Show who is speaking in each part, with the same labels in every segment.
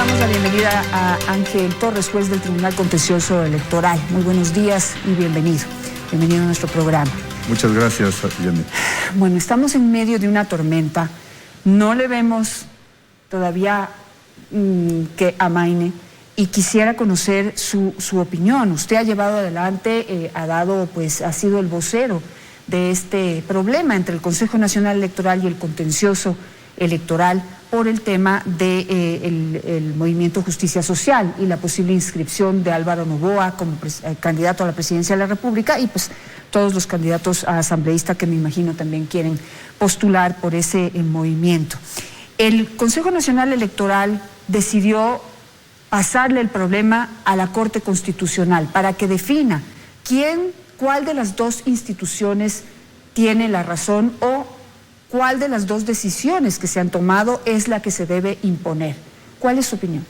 Speaker 1: damos la bienvenida a Ángel Torres, juez del Tribunal Contencioso Electoral. Muy buenos días y bienvenido. Bienvenido a nuestro programa.
Speaker 2: Muchas gracias, Janet.
Speaker 1: Bueno, estamos en medio de una tormenta. No le vemos todavía que amaine y quisiera conocer su opinión. Usted ha llevado adelante, ha sido el vocero de este problema entre el Consejo Nacional Electoral y el Contencioso Electoral por el tema del movimiento Justicia Social y la posible inscripción de Álvaro Noboa como candidato a la presidencia de la República, y pues todos los candidatos a asambleísta que me imagino también quieren postular por ese movimiento. El Consejo Nacional Electoral decidió pasarle el problema a la Corte Constitucional para que defina cuál de las dos instituciones tiene la razón o cuál de las dos decisiones que se han tomado es la que se debe imponer. ¿Cuál es su opinión?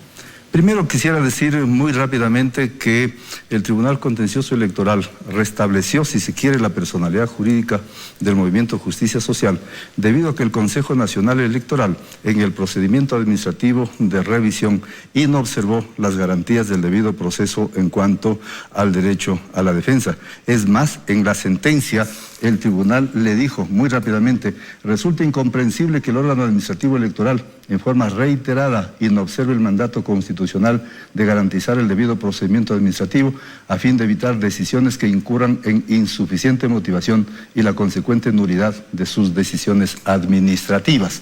Speaker 2: Primero quisiera decir muy rápidamente que el Tribunal Contencioso Electoral restableció, si se quiere, la personalidad jurídica del movimiento Justicia Social, debido a que el Consejo Nacional Electoral, en el procedimiento administrativo de revisión, no observó las garantías del debido proceso en cuanto al derecho a la defensa. Es más, en la sentencia, el tribunal le dijo muy rápidamente: resulta incomprensible que el órgano administrativo electoral, en forma reiterada, no observe el mandato constitucional de garantizar el debido procedimiento administrativo a fin de evitar decisiones que incurran en insuficiente motivación y la consecuente nulidad de sus decisiones administrativas.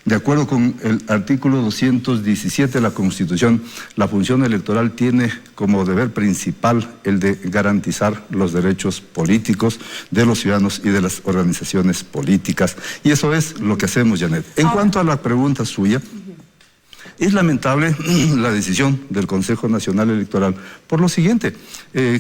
Speaker 2: De acuerdo con el artículo 217 de la Constitución, la función electoral tiene como deber principal el de garantizar los derechos políticos de los ciudadanos y de las organizaciones políticas. Y eso es lo que hacemos, Janet. En cuanto a la pregunta suya, es lamentable la decisión del Consejo Nacional Electoral por lo siguiente: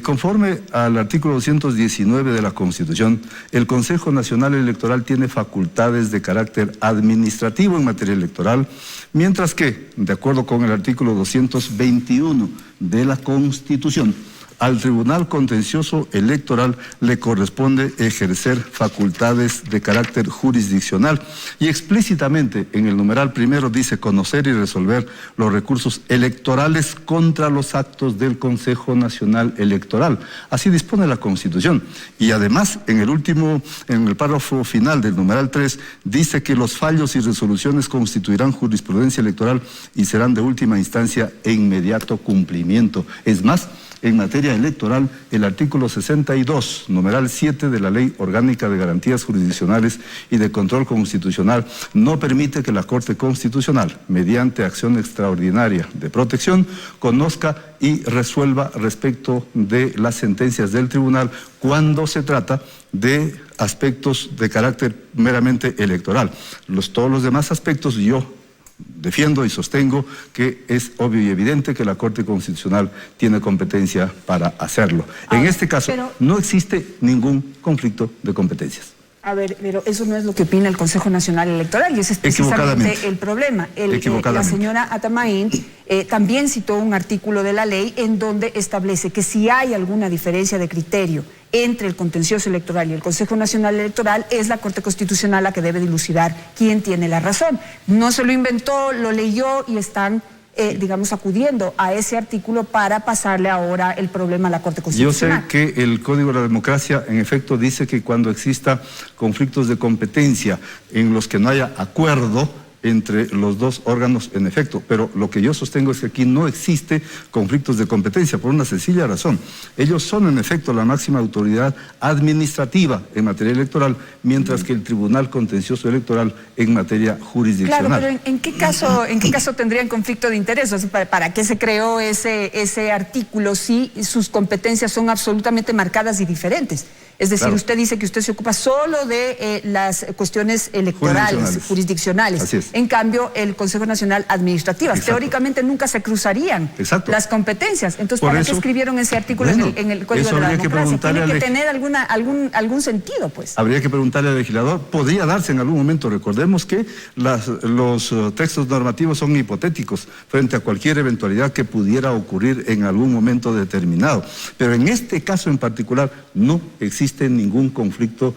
Speaker 2: conforme al artículo 219 de la Constitución, el Consejo Nacional Electoral tiene facultades de carácter administrativo en materia electoral, mientras que, de acuerdo con el artículo 221 de la Constitución, al Tribunal Contencioso Electoral le corresponde ejercer facultades de carácter jurisdiccional, y explícitamente en el numeral primero dice: conocer y resolver los recursos electorales contra los actos del Consejo Nacional Electoral. Así dispone la Constitución. Y además, en el párrafo final del numeral 3, dice que los fallos y resoluciones constituirán jurisprudencia electoral y serán de última instancia e inmediato cumplimiento. Es más, en materia electoral, el artículo 62, numeral 7 de la Ley Orgánica de Garantías Jurisdiccionales y de Control Constitucional no permite que la Corte Constitucional, mediante acción extraordinaria de protección, conozca y resuelva respecto de las sentencias del tribunal cuando se trata de aspectos de carácter meramente electoral. Todos los demás aspectos yo defiendo y sostengo que es obvio y evidente que la Corte Constitucional tiene competencia para hacerlo. En este caso, no existe ningún conflicto de competencias. A ver,
Speaker 1: pero eso no es lo que opina el Consejo Nacional Electoral, y ese es precisamente el problema. La señora Atamaín también citó un artículo de la ley en donde establece que si hay alguna diferencia de criterio entre el Contencioso Electoral y el Consejo Nacional Electoral, es la Corte Constitucional la que debe dilucidar quién tiene la razón. No se lo inventó, lo leyó y están acudiendo a ese artículo para pasarle ahora el problema a la Corte Constitucional.
Speaker 2: Yo sé que el Código de la Democracia, en efecto, dice que cuando exista conflictos de competencia en los que no haya acuerdo entre los dos órganos, en efecto, pero lo que yo sostengo es que aquí no existe conflictos de competencia por una sencilla razón: ellos son en efecto la máxima autoridad administrativa en materia electoral, mientras que el Tribunal Contencioso Electoral en materia jurisdiccional.
Speaker 1: Claro, pero ¿en qué caso tendrían conflicto de interés? O sea, ¿para qué se creó ese artículo si sus competencias son absolutamente marcadas y diferentes? Es decir, claro, usted dice que usted se ocupa solo de las cuestiones electorales, jurisdiccionales.
Speaker 2: Así es.
Speaker 1: En cambio, el Consejo Nacional Administrativas,
Speaker 2: exacto,
Speaker 1: teóricamente nunca se cruzarían, exacto, las competencias. Entonces, ¿para qué escribieron ese artículo en el Código de la Democracia? Tiene que tener algún sentido, pues.
Speaker 2: Habría que preguntarle al legislador. Podría darse en algún momento. Recordemos que los textos normativos son hipotéticos frente a cualquier eventualidad que pudiera ocurrir en algún momento determinado. Pero en este caso en particular no existe ningún conflicto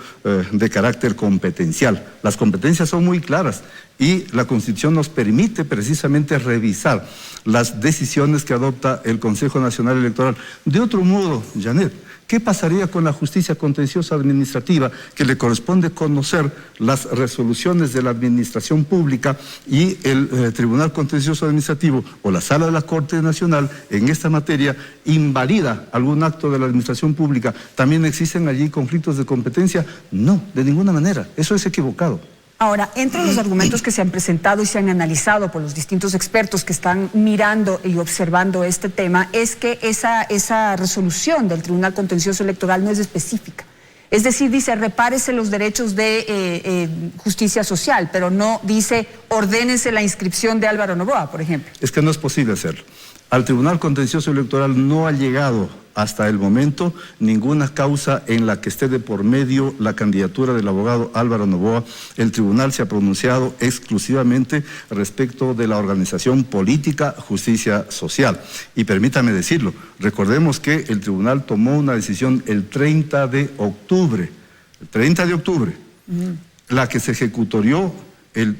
Speaker 2: de carácter competencial. Las competencias son muy claras. y la Constitución nos permite precisamente revisar las decisiones que adopta el Consejo Nacional Electoral. De otro modo, Janet, ¿qué pasaría con la justicia contenciosa administrativa, que le corresponde conocer las resoluciones de la administración pública, y el Tribunal Contencioso Administrativo o la Sala de la Corte Nacional en esta materia invalida algún acto de la administración pública? ¿También existen allí conflictos de competencia? No, de ninguna manera. Eso es equivocado.
Speaker 1: Ahora, entre los argumentos que se han presentado y se han analizado por los distintos expertos que están mirando y observando este tema, es que esa resolución del Tribunal Contencioso Electoral no es específica. Es decir, dice, repárese los derechos de justicia social, pero no dice, ordénese la inscripción de Álvaro Noboa, por ejemplo.
Speaker 2: Es que no es posible hacerlo. Al Tribunal Contencioso Electoral no ha llegado hasta el momento ninguna causa en la que esté de por medio la candidatura del abogado Álvaro Noboa. El tribunal se ha pronunciado exclusivamente respecto de la organización política Justicia Social. Y permítame decirlo, recordemos que el tribunal tomó una decisión el 30 de octubre, la que se ejecutorió el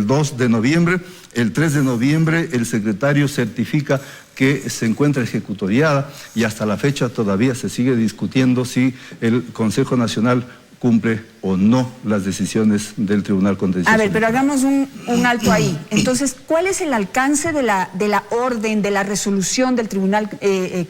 Speaker 2: 2 de noviembre, el 3 de noviembre el secretario certifica que se encuentra ejecutoriada y hasta la fecha todavía se sigue discutiendo si el Consejo Nacional cumple o no las decisiones del Tribunal Contencioso.
Speaker 1: A ver, pero hagamos un alto ahí. Entonces, ¿cuál es el alcance de la orden, de la resolución del Tribunal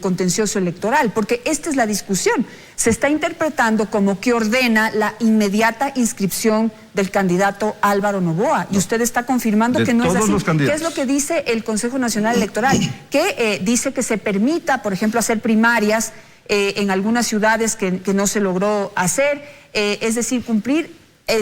Speaker 1: Contencioso Electoral? Porque esta es la discusión. Se está interpretando como que ordena la inmediata inscripción del candidato Álvaro Noboa. Y usted está confirmando que no es así. ¿Qué es lo que dice el Consejo Nacional Electoral? Que dice que se permita, por ejemplo, hacer primarias en algunas ciudades que no se logró hacer, es decir, cumplir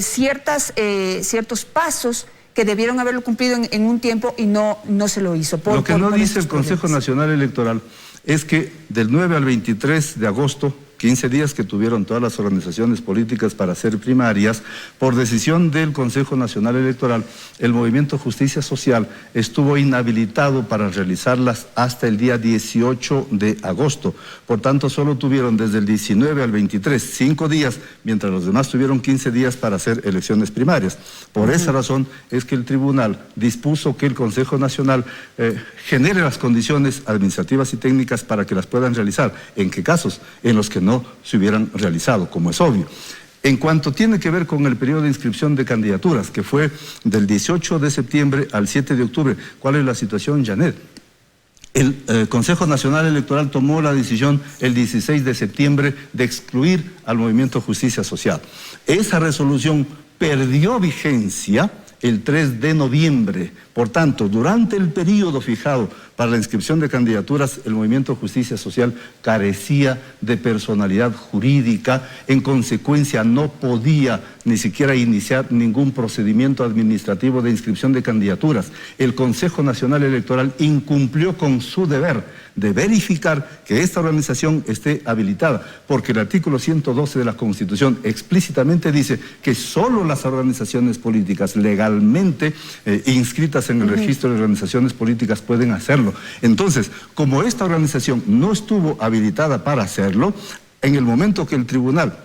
Speaker 1: ciertos pasos que debieron haberlo cumplido en un tiempo y no se lo hizo.
Speaker 2: Lo que no dice el Consejo Nacional Electoral es que del 9 al 23 de agosto, 15 días que tuvieron todas las organizaciones políticas para hacer primarias, por decisión del Consejo Nacional Electoral, el Movimiento Justicia Social estuvo inhabilitado para realizarlas hasta el día 18 de agosto. Por tanto, solo tuvieron desde el 19 al 23, 5 días, mientras los demás tuvieron 15 días para hacer elecciones primarias. Por esa razón es que el tribunal dispuso que el Consejo Nacional genere las condiciones administrativas y técnicas para que las puedan realizar. ¿En qué casos? En los que no se hubieran realizado, como es obvio. En cuanto tiene que ver con el periodo de inscripción de candidaturas, que fue del 18 de septiembre al 7 de octubre, ¿cuál es la situación, Janet? El Consejo Nacional Electoral tomó la decisión el 16 de septiembre de excluir al Movimiento Justicia Social. Esa resolución perdió vigencia el 3 de noviembre. Por tanto, durante el periodo fijado para la inscripción de candidaturas, el Movimiento Justicia Social carecía de personalidad jurídica, en consecuencia no podía ni siquiera iniciar ningún procedimiento administrativo de inscripción de candidaturas. El Consejo Nacional Electoral incumplió con su deber de verificar que esta organización esté habilitada, porque el artículo 112 de la Constitución explícitamente dice que solo las organizaciones políticas legalmente inscritas en el registro de organizaciones políticas pueden hacerlo. Entonces, como esta organización no estuvo habilitada para hacerlo, en el momento que el tribunal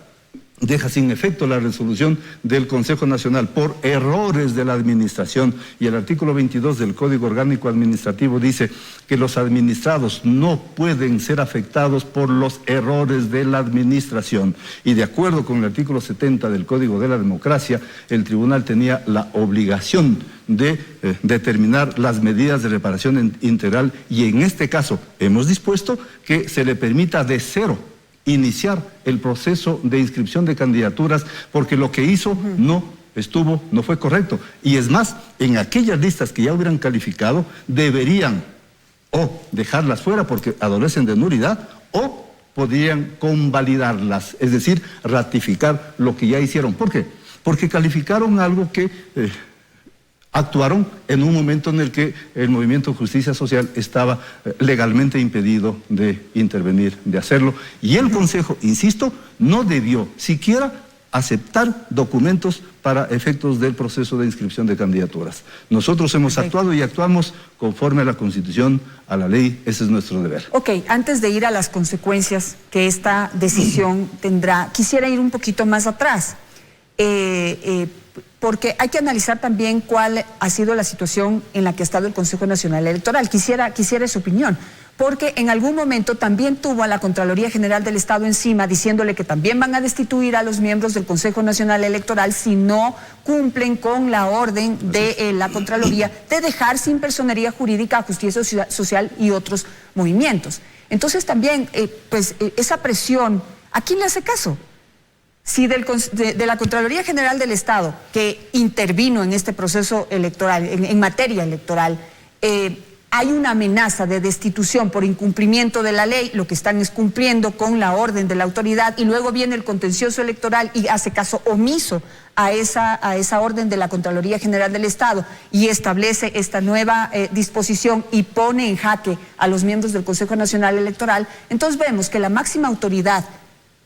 Speaker 2: deja sin efecto la resolución del Consejo Nacional por errores de la administración, y el artículo 22 del Código Orgánico Administrativo dice que los administrados no pueden ser afectados por los errores de la administración, y de acuerdo con el artículo 70 del Código de la Democracia, el tribunal tenía la obligación de determinar las medidas de reparación integral, y en este caso hemos dispuesto que se le permita de cero iniciar el proceso de inscripción de candidaturas, porque lo que hizo no fue correcto. Y es más, en aquellas listas que ya hubieran calificado, deberían o dejarlas fuera porque adolecen de nulidad, o podrían convalidarlas, es decir, ratificar lo que ya hicieron. ¿Por qué? Porque calificaron algo que actuaron en un momento en el que el Movimiento Justicia Social estaba legalmente impedido de intervenir, de hacerlo, y el Consejo, insisto, no debió siquiera aceptar documentos para efectos del proceso de inscripción de candidaturas. Nosotros hemos actuado y actuamos conforme a la Constitución, a la ley. Ese es nuestro deber.
Speaker 1: Ok, antes de ir a las consecuencias que esta decisión tendrá, quisiera ir un poquito más atrás. porque hay que analizar también cuál ha sido la situación en la que ha estado el Consejo Nacional Electoral. Quisiera su opinión, porque en algún momento también tuvo a la Contraloría General del Estado encima diciéndole que también van a destituir a los miembros del Consejo Nacional Electoral si no cumplen con la orden de la Contraloría de dejar sin personería jurídica a Justicia Social y otros movimientos. Entonces también, esa presión, ¿a quién le hace caso? Si de la Contraloría General del Estado, que intervino en este proceso electoral, en materia electoral, hay una amenaza de destitución por incumplimiento de la ley, lo que están es cumpliendo con la orden de la autoridad, y luego viene el contencioso electoral y hace caso omiso a esa orden de la Contraloría General del Estado y establece esta nueva disposición y pone en jaque a los miembros del Consejo Nacional Electoral. Entonces vemos que la máxima autoridad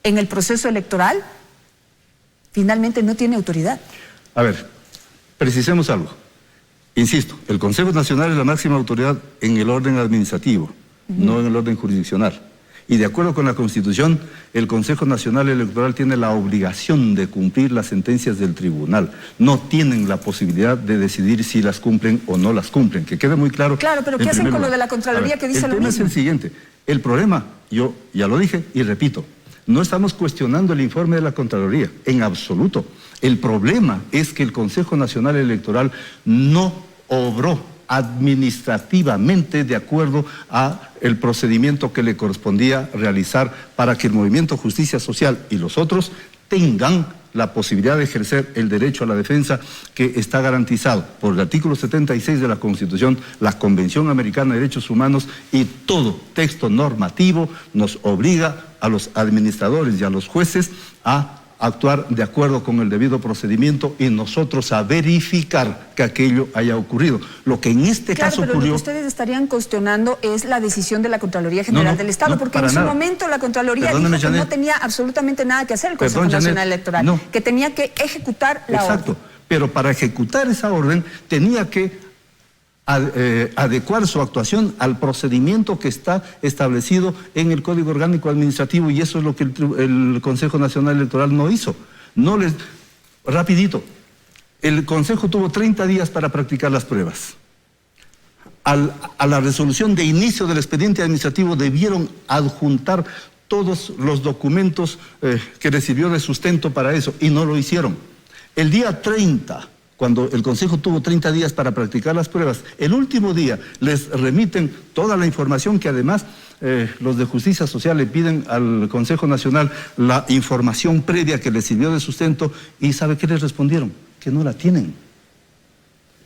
Speaker 1: en el proceso electoral finalmente no tiene autoridad.
Speaker 2: A ver, precisemos algo. Insisto, el Consejo Nacional es la máxima autoridad en el orden administrativo, no en el orden jurisdiccional. Y de acuerdo con la Constitución, el Consejo Nacional Electoral tiene la obligación de cumplir las sentencias del tribunal. No tienen la posibilidad de decidir si las cumplen o no las cumplen. Que quede muy claro.
Speaker 1: Claro, pero ¿qué hacen con lo de la Contraloría que dice lo mismo?
Speaker 2: El tema es el siguiente. El problema, yo ya lo dije y repito, no estamos cuestionando el informe de la Contraloría, en absoluto. El problema es que el Consejo Nacional Electoral no obró administrativamente de acuerdo a el procedimiento que le correspondía realizar para que el Movimiento Justicia Social y los otros tengan la posibilidad de ejercer el derecho a la defensa que está garantizado por el artículo 76 de la Constitución, la Convención Americana de Derechos Humanos, y todo texto normativo nos obliga a los administradores y a los jueces a actuar de acuerdo con el debido procedimiento y nosotros a verificar que aquello haya ocurrido. Lo que en este caso ocurrió...
Speaker 1: Lo que ustedes estarían cuestionando es la decisión de la Contraloría General del Estado, porque en su momento la Contraloría dijo que no tenía absolutamente nada que hacer el Consejo Nacional Electoral, que tenía que ejecutar la orden.
Speaker 2: Exacto, pero para ejecutar esa orden tenía que adecuar su actuación al procedimiento que está establecido en el Código Orgánico Administrativo, y eso es lo que el Consejo Nacional Electoral no hizo. Rapidito, el Consejo tuvo 30 días para practicar las pruebas. A la resolución de inicio del expediente administrativo debieron adjuntar todos los documentos que recibió de sustento para eso, y no lo hicieron. El día 30... cuando el Consejo tuvo 30 días para practicar las pruebas, el último día les remiten toda la información que además los de Justicia Social le piden al Consejo Nacional, la información previa que les sirvió de sustento, y ¿sabe qué les respondieron? Que no la tienen.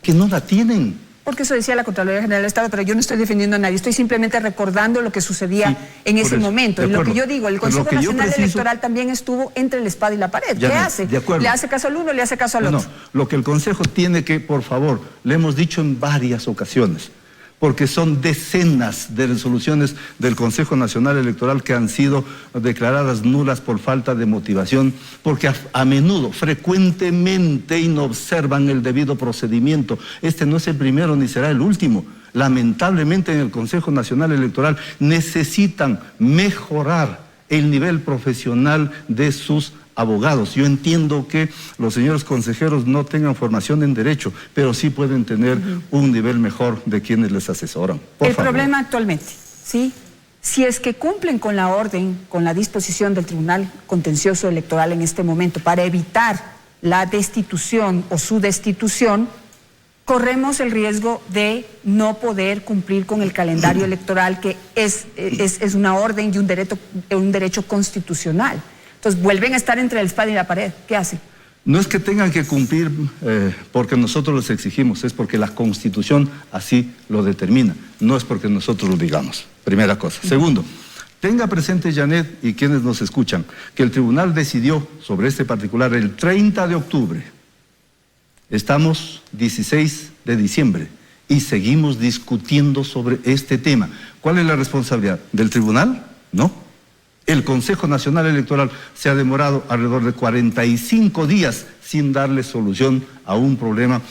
Speaker 2: Que no la tienen.
Speaker 1: Porque eso decía la Contraloría General del Estado, pero yo no estoy defendiendo a nadie, estoy simplemente recordando lo que sucedía en ese momento. Y lo que yo digo, el Consejo Nacional Electoral también estuvo entre la espada y la pared. ¿Qué hace? ¿Le hace caso al uno, le hace caso al otro?
Speaker 2: No, lo que el Consejo tiene que, por favor, le hemos dicho en varias ocasiones, porque son decenas de resoluciones del Consejo Nacional Electoral que han sido declaradas nulas por falta de motivación, porque a menudo, frecuentemente, no observan el debido procedimiento. Este no es el primero ni será el último. Lamentablemente en el Consejo Nacional Electoral necesitan mejorar el nivel profesional de sus abogados. Yo entiendo que los señores consejeros no tengan formación en derecho, pero sí pueden tener un nivel mejor de quienes les asesoran.
Speaker 1: El problema actualmente, ¿sí? Si es que cumplen con la orden, con la disposición del Tribunal Contencioso Electoral en este momento para evitar la destitución o su destitución, corremos el riesgo de no poder cumplir con el calendario electoral, que es una orden y un derecho constitucional. Entonces vuelven a estar entre la espada y la pared. ¿Qué hacen?
Speaker 2: No es que tengan que cumplir porque nosotros los exigimos, es porque la Constitución así lo determina, no es porque nosotros lo digamos. Primera cosa. Segundo, tenga presente, Janet, y quienes nos escuchan, que el tribunal decidió sobre este particular el 30 de octubre. Estamos 16 de diciembre y seguimos discutiendo sobre este tema. ¿Cuál es la responsabilidad? ¿Del tribunal? No. El Consejo Nacional Electoral se ha demorado alrededor de 45 días sin darle solución a un problema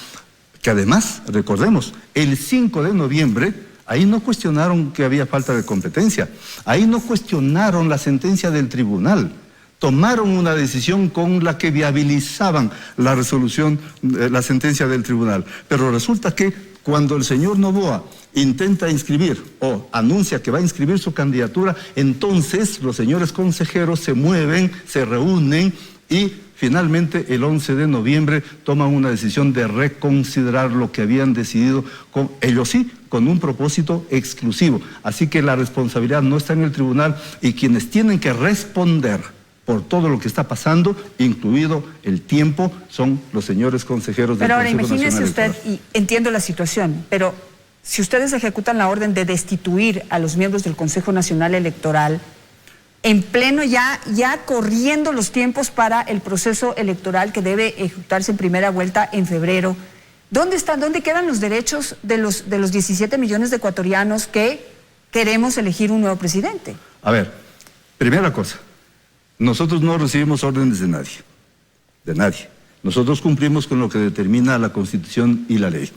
Speaker 2: que además, recordemos, el 5 de noviembre, ahí no cuestionaron que había falta de competencia, ahí no cuestionaron la sentencia del tribunal. tomaron una decisión con la que viabilizaban la resolución, la sentencia del tribunal. Pero resulta que cuando el señor Noboa intenta inscribir o anuncia que va a inscribir su candidatura, entonces los señores consejeros se mueven, se reúnen y finalmente el 11 de noviembre toman una decisión de reconsiderar lo que habían decidido, ellos sí, con un propósito exclusivo. Así que la responsabilidad no está en el tribunal y quienes tienen que responder por todo lo que está pasando, incluido el tiempo, son los señores consejeros del Consejo Nacional Electoral.
Speaker 1: Pero ahora imagínese usted, y entiendo la situación, pero si ustedes ejecutan la orden de destituir a los miembros del Consejo Nacional Electoral, en pleno ya corriendo los tiempos para el proceso electoral que debe ejecutarse en primera vuelta en febrero, ¿dónde quedan los derechos de los 17 millones de ecuatorianos que queremos elegir un nuevo presidente?
Speaker 2: A ver, primera cosa, nosotros no recibimos órdenes de nadie. Nosotros cumplimos con lo que determina la Constitución y la ley.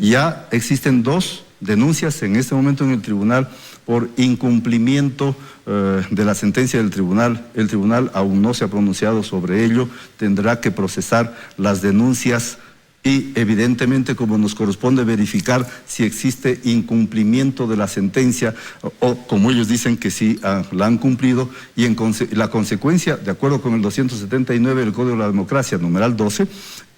Speaker 2: Ya existen 2 denuncias en este momento en el tribunal por incumplimiento de la sentencia del tribunal. El tribunal aún no se ha pronunciado sobre ello, tendrá que procesar las denuncias y evidentemente, como nos corresponde verificar si existe incumplimiento de la sentencia o como ellos dicen que sí la han cumplido, y la consecuencia, de acuerdo con el 279 del Código de la Democracia, numeral 12,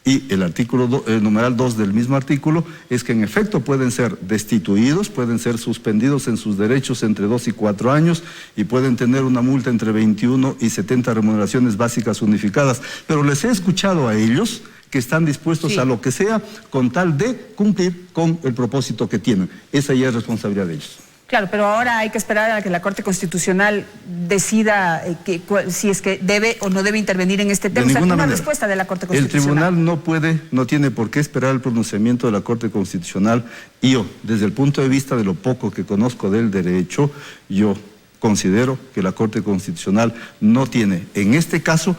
Speaker 2: y el artículo numeral 2 del mismo artículo, es que en efecto pueden ser destituidos, pueden ser suspendidos en sus derechos entre 2 y 4 años y pueden tener una multa entre 21 y 70 remuneraciones básicas unificadas. Pero les he escuchado a ellos que están dispuestos a lo que sea con tal de cumplir con el propósito que tienen. Esa ya es responsabilidad de ellos.
Speaker 1: Claro, pero ahora hay que esperar a que la Corte Constitucional decida si es que debe o no debe intervenir en este tema.
Speaker 2: De ninguna manera.
Speaker 1: Una respuesta de la Corte Constitucional.
Speaker 2: El tribunal no tiene por qué esperar el pronunciamiento de la Corte Constitucional. Y yo, desde el punto de vista de lo poco que conozco del derecho, yo considero que la Corte Constitucional no tiene, en este caso,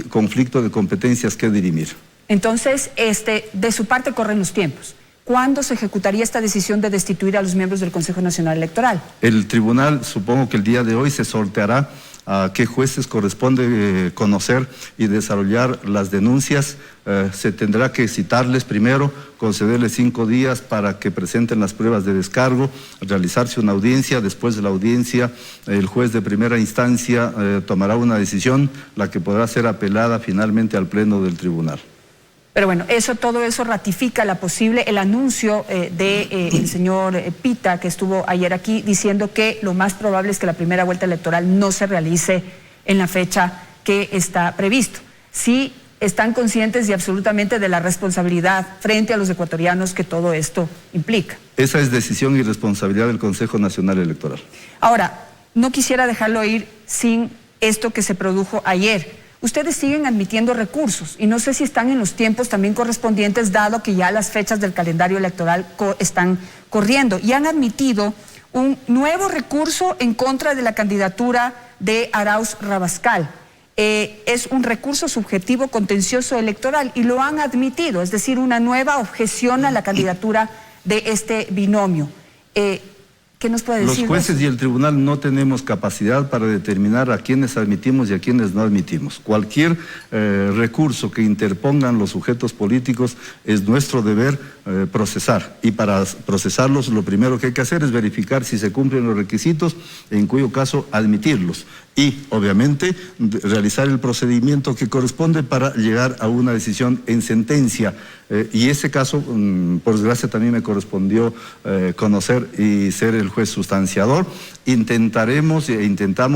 Speaker 2: conflicto de competencias que dirimir.
Speaker 1: Entonces, de su parte corren los tiempos. ¿Cuándo se ejecutaría esta decisión de destituir a los miembros del Consejo Nacional Electoral?
Speaker 2: El tribunal, supongo que el día de hoy se sorteará a qué jueces corresponde conocer y desarrollar las denuncias. Se tendrá que citarles primero, concederles 5 días para que presenten las pruebas de descargo, realizarse una audiencia. Después de la audiencia, el juez de primera instancia tomará una decisión, la que podrá ser apelada finalmente al pleno del tribunal.
Speaker 1: Pero bueno, todo eso ratifica el anuncio del señor Pita, que estuvo ayer aquí, diciendo que lo más probable es que la primera vuelta electoral no se realice en la fecha que está previsto. Sí están conscientes y absolutamente de la responsabilidad frente a los ecuatorianos que todo esto implica.
Speaker 2: Esa es decisión y responsabilidad del Consejo Nacional Electoral.
Speaker 1: Ahora, no quisiera dejarlo ir sin esto que se produjo ayer. Ustedes siguen admitiendo recursos y no sé si están en los tiempos también correspondientes, dado que ya las fechas del calendario electoral están corriendo, y han admitido un nuevo recurso en contra de la candidatura de Arauz Rabascal. Es un recurso subjetivo contencioso electoral y lo han admitido, es decir, una nueva objeción a la candidatura de este binomio. ¿Qué nos puede decir?
Speaker 2: Los jueces y el tribunal no tenemos capacidad para determinar a quienes admitimos y a quienes no admitimos. Cualquier recurso que interpongan los sujetos políticos es nuestro deber procesar. Y para procesarlos lo primero que hay que hacer es verificar si se cumplen los requisitos, en cuyo caso admitirlos. Y obviamente realizar el procedimiento que corresponde para llegar a una decisión en sentencia. Y ese caso, por desgracia, también me correspondió conocer y ser el juez sustanciador. Intentamos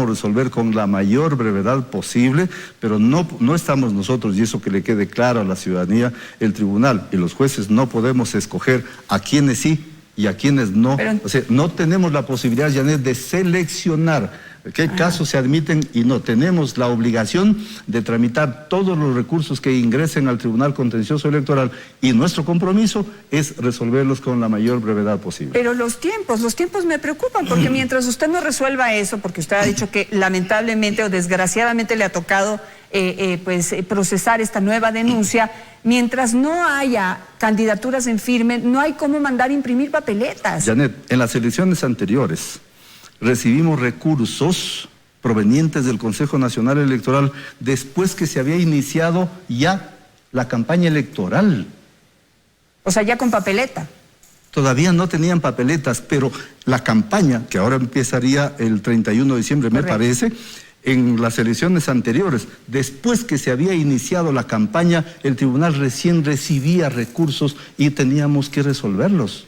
Speaker 2: resolver con la mayor brevedad posible, pero no estamos nosotros, y eso que le quede claro a la ciudadanía, el tribunal y los jueces no podemos escoger a quienes sí y a quienes no. O sea, no tenemos la posibilidad, Janet, de seleccionar qué casos se admiten y no. Tenemos la obligación de tramitar todos los recursos que ingresen al Tribunal Contencioso Electoral y nuestro compromiso es resolverlos con la mayor brevedad posible.
Speaker 1: Pero los tiempos me preocupan, porque mientras usted no resuelva eso, porque usted ha dicho que lamentablemente o desgraciadamente le ha tocado procesar esta nueva denuncia, mientras no haya candidaturas en firme, no hay cómo mandar imprimir papeletas.
Speaker 2: Janet, en las elecciones anteriores recibimos recursos provenientes del Consejo Nacional Electoral después que se había iniciado ya la campaña electoral.
Speaker 1: O sea, ya con papeleta.
Speaker 2: Todavía no tenían papeletas, pero la campaña, que ahora empezaría el 31 de diciembre, me parece, en las elecciones anteriores, después que se había iniciado la campaña, el tribunal recién recibía recursos y teníamos que resolverlos.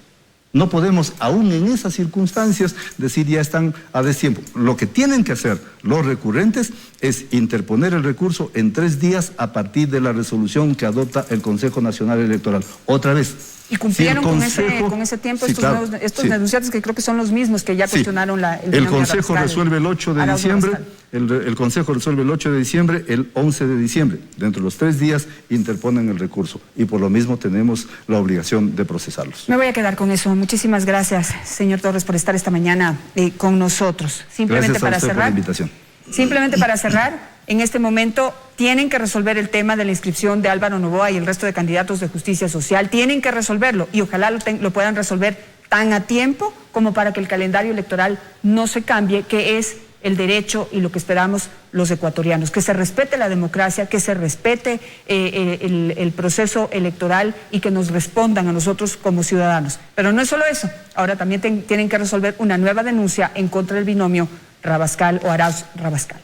Speaker 2: No podemos, aún en esas circunstancias, decir ya están a destiempo. Lo que tienen que hacer los recurrentes es interponer el recurso en 3 días a partir de la resolución que adopta el Consejo Nacional Electoral. Otra vez.
Speaker 1: ¿Y cumplieron con ese tiempo estos denunciantes que creo que son los mismos que ya cuestionaron
Speaker 2: el Consejo resuelve el 8 de diciembre, el Consejo resuelve el 8 de diciembre, el 11 de diciembre. Dentro de los 3 días interponen el recurso y por lo mismo tenemos la obligación de procesarlos.
Speaker 1: Me voy a quedar con eso. Muchísimas gracias, señor Torres, por estar esta mañana con nosotros.
Speaker 2: Simplemente para cerrar, por la invitación.
Speaker 1: Simplemente para cerrar, en este momento tienen que resolver el tema de la inscripción de Álvaro Noboa y el resto de candidatos de Justicia Social. Tienen que resolverlo y ojalá lo puedan resolver tan a tiempo como para que el calendario electoral no se cambie, que es el derecho y lo que esperamos los ecuatorianos. Que se respete la democracia, que se respete el proceso electoral y que nos respondan a nosotros como ciudadanos. Pero no es solo eso, ahora también tienen que resolver una nueva denuncia en contra del binomio Rabascal o Arauz-Rabascal.